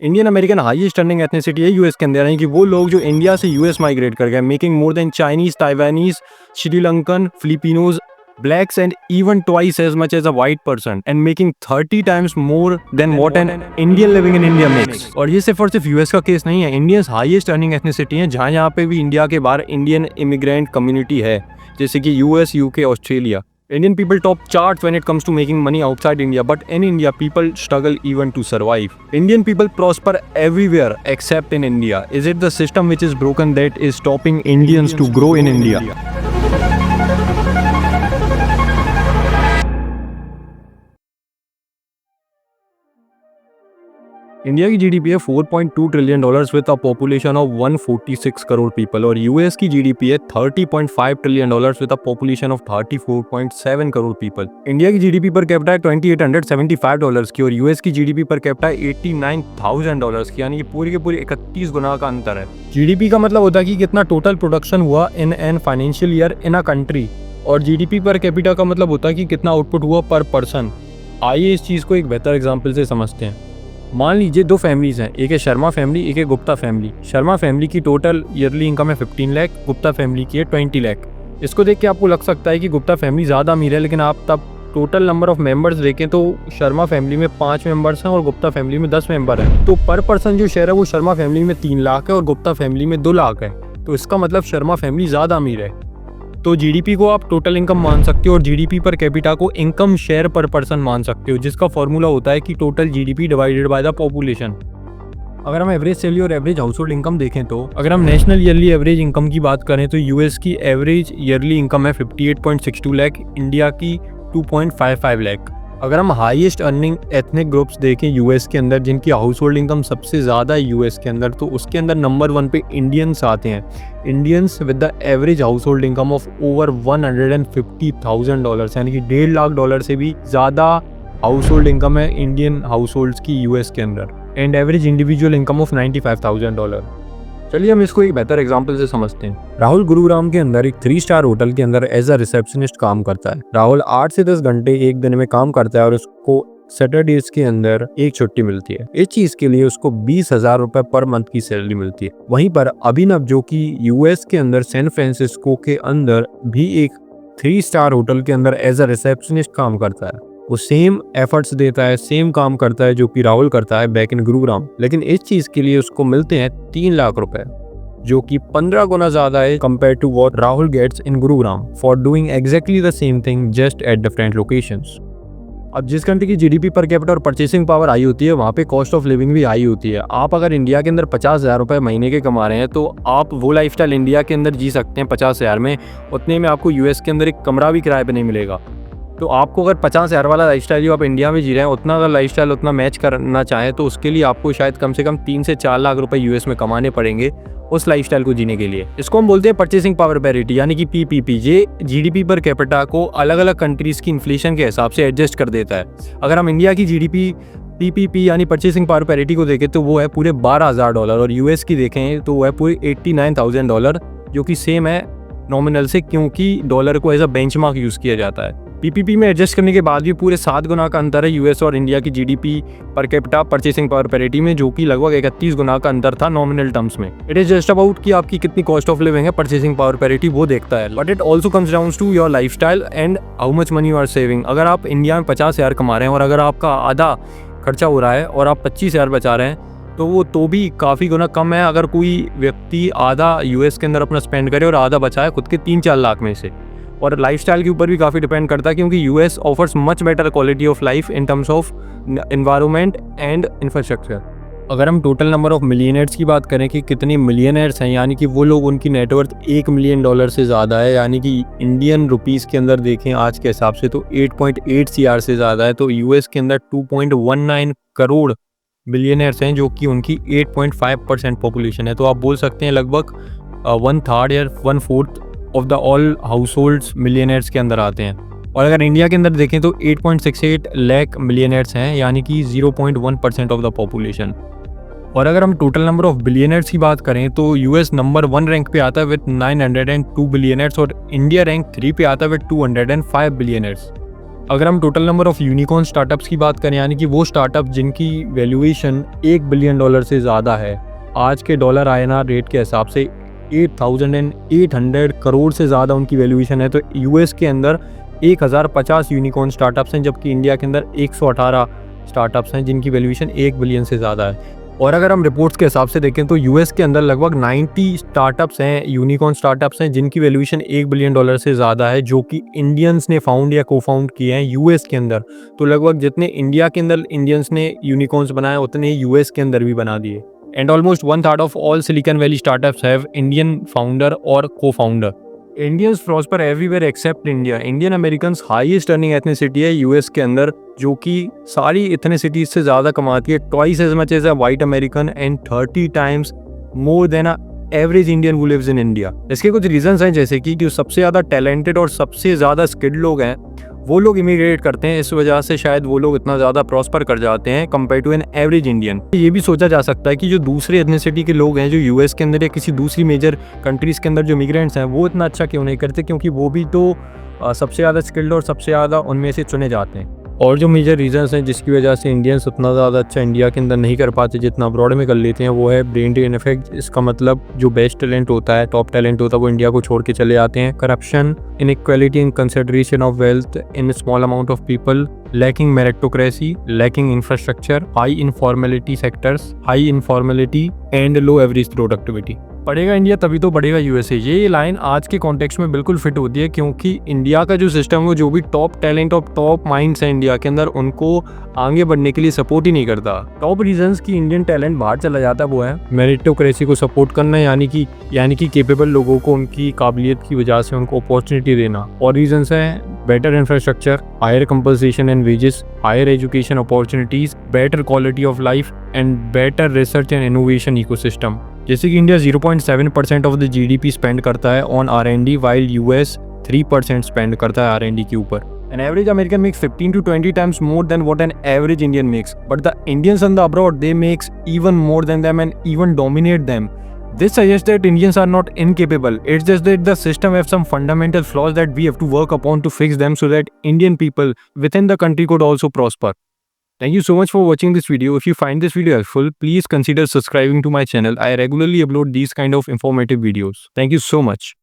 Indian American highest earning ethnicity है US के अंदर, यानी कि वो लोग जो इंडिया से यूएस माइग्रेट कर गए, making more than Chinese, Taiwanese, Sri Lankan, Filipinos, blacks and even twice as much as a white person and making 30 times more than what an Indian living in India makes। और ये सिर्फ US का case नहीं है, Indians highest earning ethnicity है, जहाँ यहाँ पे भी इंडिया के बाहर इंडियन इमिग्रेंट कम्युनिटी है, जैसे कि US, UK, Australia. Indian people top charts when it comes to making money outside India, but in India people struggle even to survive. Indian people prosper everywhere except in India. Is it the system which is broken that is stopping Indians to grow in India? India की GDP है 4.2 trillion dollars with a population of 146 crore people, और US की GDP है 30.5 trillion dollars with a population of 34.7 crore people. India की GDP per capita है 2875 dollars की, और US की जीडीपी पर कैपिटा है 89,000 डॉलर्स की, यानी कि पूरी के पूरी 31 गुना का अंतर है। जीडीपी का मतलब होता है कि कितना टोटल प्रोडक्शन हुआ in an financial year in a country, और जीडीपी पर कैपिटा का मतलब होता है कि कितना आउटपुट हुआ पर पर्सन। आइए इस चीज़ को एक बेहतर एग्जाम्पल से समझते हैं। मान लीजिए दो फैमिलीज हैं, एक है शर्मा फैमिली, एक है गुप्ता फैमिली। शर्मा फैमिली की टोटल ईयरली इनकम है 15 लाख, गुप्ता फैमिली की है 20 लाख। इसको देख के आपको लग सकता है कि गुप्ता फैमिली ज़्यादा अमीर है, लेकिन आप तब टोटल नंबर ऑफ मेंबर्स देखें तो शर्मा फैमिली में 5 मेंबर्स हैं और गुप्ता फैमिली में 10 मेंबर हैं। तो पर पर्सन जो शेयर है वो शर्मा फैमिली में 3 लाख है और गुप्ता फैमिली में 2 लाख है। तो इसका मतलब शर्मा फैमिली ज़्यादा अमीर है। तो जीडीपी को आप टोटल इनकम मान सकते हो और जीडीपी पर कैपिटा को इनकम शेयर पर पर्सन मान सकते हो, जिसका फॉर्मूला होता है कि total GDP divided by the population. अगर हम एवरेज सैलरी और एवरेज हाउस होल्ड इनकम देखें तो अगर हम नेशनल ईयरली एवरेज इनकम की बात करें तो यूएस की एवरेज ईयरली इनकम है 58.62 लाख, इंडिया की 2.55 लाख। अगर हम हाईएस्ट अर्निंग एथनिक ग्रुप्स देखें यूएस के अंदर, जिनकी हाउस होल्ड इनकम सबसे ज़्यादा है यूएस के अंदर, तो उसके अंदर नंबर 1 पे इंडियंस आते हैं। Indians with the average house hold income of over 150,000 dollars, यानी कि 1.5 लाख डॉलर से भी ज़्यादा हाउस होल्ड इनकम है इंडियन हाउस होल्ड्स की यूएस के अंदर, and average individual income of 95,000 dollar. चलिए हम इसको एक बेहतर एग्जांपल से समझते हैं। राहुल गुरुग्राम के अंदर एक 3 स्टार होटल के अंदर एज अ रिसेप्शनिस्ट काम करता है। राहुल 8 से 10 घंटे एक दिन में काम करता है और उसको सैटरडेज के अंदर एक छुट्टी मिलती है। इस चीज के लिए उसको 20,000 रुपए पर मंथ की सैलरी मिलती है। वहीं पर अभिनव, जो कि यूएस के अंदर सैन फ्रांसिस्को के अंदर भी एक 3 स्टार होटल के अंदर एज अ रिसेप्शनिस्ट काम करता है, वो सेम एफर्ट्स देता है, सेम काम करता है जो कि राहुल करता है बैक इन गुरुग्राम, लेकिन इस चीज के लिए उसको मिलते हैं 3 लाख रुपए, जो कि 15 गुना ज्यादा है compare to what Rahul gets in Gurugram for doing exactly the same thing just at different locations. अब जिस कंट्री की जीडीपी पर कैपिटा और परचेसिंग पावर हाई होती है, वहाँ पे कॉस्ट ऑफ लिविंग भी हाई होती है। आप अगर इंडिया के अंदर 50,000 रुपये महीने के कमा रहे हैं तो आप वो लाइफस्टाइल इंडिया के अंदर जी सकते हैं 50,000 में, उतने में आपको यूएस के अंदर एक कमरा भी किराए पे नहीं मिलेगा। तो आपको अगर 50,000 वाला लाइफस्टाइल जो आप इंडिया में जी रहे हैं, उतना अगर लाइफस्टाइल उतना मैच करना चाहें तो उसके लिए आपको शायद कम से कम 3 से 4 लाख रुपए यूएस में कमाने पड़ेंगे उस लाइफस्टाइल को जीने के लिए। इसको हम बोलते हैं परचेसिंग पावर पैरिटी, यानी कि पीपीपी। ये जीडीपी पर कैपिटा को अलग अलग कंट्रीज की इन्फ्लेशन के हिसाब से एडजस्ट कर देता है। अगर हम इंडिया की जीडीपी पीपीपी यानी परचेसिंग पावर पैरिटी को देखें तो वो है पूरे 12,000 डॉलर, और यूएस की देखें तो वो है पूरे 89,000 डॉलर, जो कि सेम है नॉमिनल से, क्योंकि डॉलर को एज अ बेंचमार्क यूज़ किया जाता है। पीपीपी में एडजस्ट करने के बाद भी पूरे 7 गुना का अंतर है यूएस और इंडिया की GDP per capita purchasing power parity में, जो कि लगभग 31 गुना का अंतर था नॉमिनल टर्म्स में। इट इज जस्ट अबाउट कि आपकी कितनी कॉस्ट ऑफ लिविंग है, परचेसिंग पावर पैरिटी वो देखता है, but it also comes down to your lifestyle and how much money you are saving. अगर आप इंडिया में 50,000 कमा रहे हैं और अगर आपका आधा खर्चा हो रहा है और आप 25,000 बचा रहे हैं, तो वो तो भी काफ़ी गुना कम है अगर कोई व्यक्ति आधा यूएस के अंदर अपना स्पेंड करे और आधा बचाए खुद के 3-4 लाख में से। और लाइफस्टाइल के ऊपर भी काफ़ी डिपेंड करता है, क्योंकि US offers much better quality of life in terms of environment and infrastructure. अगर हम टोटल नंबर ऑफ मिलियनर्स की बात करें कि कितने मिलियनर्स हैं, यानी कि वो लोग उनकी नेटवर्थ $1 मिलियन से ज़्यादा है, यानी कि इंडियन रुपीज़ के अंदर देखें आज के हिसाब से तो 8.8 CR से ज़्यादा है, तो यूएस के अंदर 2.19 करोड़ बिलियनर्स हैं, जो कि उनकी 8.5% पॉपुलेशन है। तो आप बोल सकते हैं लगभग 1/3 या 1/4 of the all house holds millionaires के अंदर आते हैं। और अगर इंडिया के अंदर देखें तो 8.68 लाख मिलियनर्स हैं, यानी कि 0.1% ऑफ द पॉपुलेशन। और अगर हम टोटल नंबर ऑफ बिलियनर्स की बात करें तो यूएस नंबर 1 रैंक पे आता है विद 902 बिलियनर्स और इंडिया रैंक 3 पे आता है विद 205 बिलियनर्स। अगर हम total number of unicorn startups की बात करें, यानी कि वो स्टार्टअप जिनकी वैल्यूएशन $1 बिलियन से ज़्यादा है, आज के डॉलर INR रेट के हिसाब से 8,800 करोड़ से ज़्यादा उनकी वैल्यूएशन है, तो यूएस के अंदर 1050 यूनिकॉर्न स्टार्टअप्स हैं, जबकि इंडिया के अंदर 118 स्टार्टअप्स हैं जिनकी वैल्यूएशन 1 बिलियन से ज़्यादा है। और अगर हम रिपोर्ट्स के हिसाब से देखें तो यूएस के अंदर लगभग 90 स्टार्टअप्स हैं, यूनिकॉर्न स्टार्टअप्स हैं जिनकी वैल्यूएशन $1 बिलियन से ज़्यादा है, जो कि इंडियंस ने फाउंड या को फाउंड किए हैं यूएस के अंदर। तो लगभग जितने इंडिया के अंदर इंडियंस ने यूनिकॉर्न्स बनाए, उतने ही यूएस के अंदर भी बना दिए। And almost 1/3 of all Silicon Valley startups have Indian founder और co-founder. Indians prosper everywhere except India. Indian American highest earning ethnicity है यूएस के अंदर, जो कि सारी एथनिसिटीज से ज़्यादा कमाती है, twice as much as a white American and 30 times more than a average Indian who lives in India. इसके कुछ रीजंस हैं, जैसे कि जो सबसे ज़्यादा टैलेंटेड और सबसे ज़्यादा स्किल्ड लोग हैं वो लोग इमिग्रेट करते हैं, इस वजह से शायद वो लोग इतना ज़्यादा प्रॉस्पर कर जाते हैं compare to an average Indian. ये भी सोचा जा सकता है कि जो दूसरे एथनिसिटी के लोग हैं जो यूएस के अंदर या किसी दूसरी मेजर कंट्रीज़ के अंदर जो इमिग्रेंट्स हैं वो इतना अच्छा क्यों नहीं करते, क्योंकि वो भी तो सबसे ज़्यादा स्किल्ड और सबसे ज़्यादा उनमें से चुने जाते हैं। और जो मेजर रीजंस हैं जिसकी वजह से इंडियंस उतना ज़्यादा अच्छा इंडिया के अंदर नहीं कर पाते जितना अब्रॉड में कर लेते हैं, वो है ब्रेन ड्रेन इफेक्ट। इसका मतलब जो बेस्ट टैलेंट होता है, टॉप टैलेंट होता है, वो इंडिया को छोड़ के चले आते हैं। Corruption, inequality in consideration of wealth in small amount of people, lacking meritocracy, lacking infrastructure, high informality sectors, high informality and low average productivity. बढ़ेगा इंडिया तभी तो बढ़ेगा यूएसए। ये लाइन आज के कॉन्टेक्स्ट में बिल्कुल फिट होती है, क्योंकि इंडिया का जो सिस्टम है, जो भी टॉप टैलेंट और टॉप माइंड्स हैं इंडिया के अंदर, उनको आगे बढ़ने के लिए सपोर्ट ही नहीं करता। टॉप रीजंस की इंडियन टैलेंट बाहर चला जाता है वो है मेरिटोक्रेसी को सपोर्ट करना, यानी कि केपेबल लोगों को उनकी काबिलियत की वजह से उनको अपॉर्चुनिटी देना। और रीजंस हैं better infrastructure, higher compensation and wages, higher education opportunities, better quality of life and better research and innovation ecosystem. जैसे कि India 0.7% of the GDP spend करता है on R&D, while US 3% spend करता है R&D के ऊपर। An average American makes 15 to 20 times more than what an average Indian makes. But the Indians on the abroad, they makes even more than them and even dominate them. This suggests that Indians are not incapable. It's just that the system has some fundamental flaws that we have to work upon to fix them so that Indian people within the country could also prosper. Thank you so much for watching this video. If you find this video helpful, please consider subscribing to my channel. I regularly upload these kind of informative videos. Thank you so much.